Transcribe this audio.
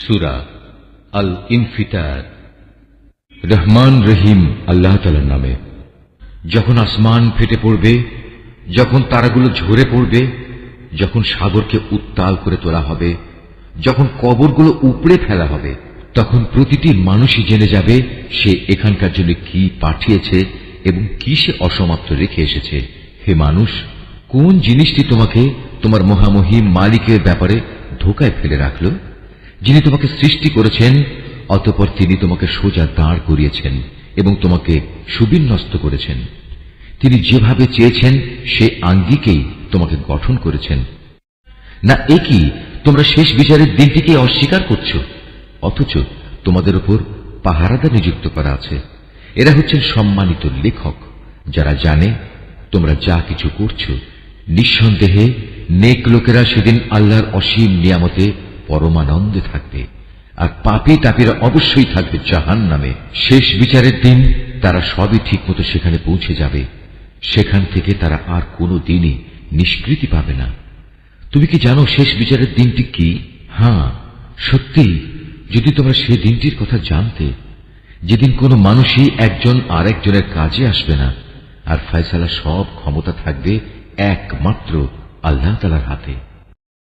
সূরা আল ইনফিতার। রহমান রহিম আল্লাহ তাআলার নামে। যখন আসমান ফেটে পড়বে, যখন তারাগুলো ঝরে পড়বে, যখন সাগরকে উত্তাল করে তোলা হবে, যখন কবরগুলো উপড়ে ফেলা হবে, তখন প্রতিটি মানুষই জেনে যাবে সে এখানকার জন্য কি পাঠিয়েছে এবং কি সে অসমাপ্ত রেখে এসেছে। হে মানুষ, কোন জিনিসটি তোমাকে তোমার মহামহিম মালিকের ব্যাপারে ধোকায় ফেলে রাখল, যিনি তোমাকে সৃষ্টি করেছেন, অতঃপর তিনি তোমাকে সোজা দাঁড় করিয়েছেন এবং তোমাকে সুবিন্যস্ত করেছেন। তিনি যেভাবে চেয়েছেন সে আঙ্গিকেই তোমাকে গঠন করেছেন। না একই তোমরা শেষ বিচারের দিনটিকে অস্বীকার করছ, অথচ তোমাদের উপর পাহারাদার নিযুক্ত করা আছে। এরা হচ্ছেন সম্মানিত লেখক, যারা জানে তোমরা যা কিছু করছো। নিঃসন্দেহে নেক লোকেরা সেদিন আল্লাহর অসীম নিয়ামতে পরমানন্দে থাকবে, আর পাপী তাপীরা অবশ্যই থাকবে জাহান্নামে। শেষ বিচারের দিন তারা সবই ঠিকমতো সেখানে পৌঁছে যাবে, সেখান থেকে তারা আর কোনো দিনই নিষ্কৃতি পাবে না। তুমি কি জানো শেষ বিচারের দিনটি কি? হ্যাঁ, সত্যি, যদি তোমরা সে দিনটির কথা জানতে, যেদিন কোনো মানুষই একজন আর একজনের কাজে আসবে না, আর ফয়সালা সব ক্ষমতা থাকবে একমাত্র আল্লাহ তাআলার হাতে।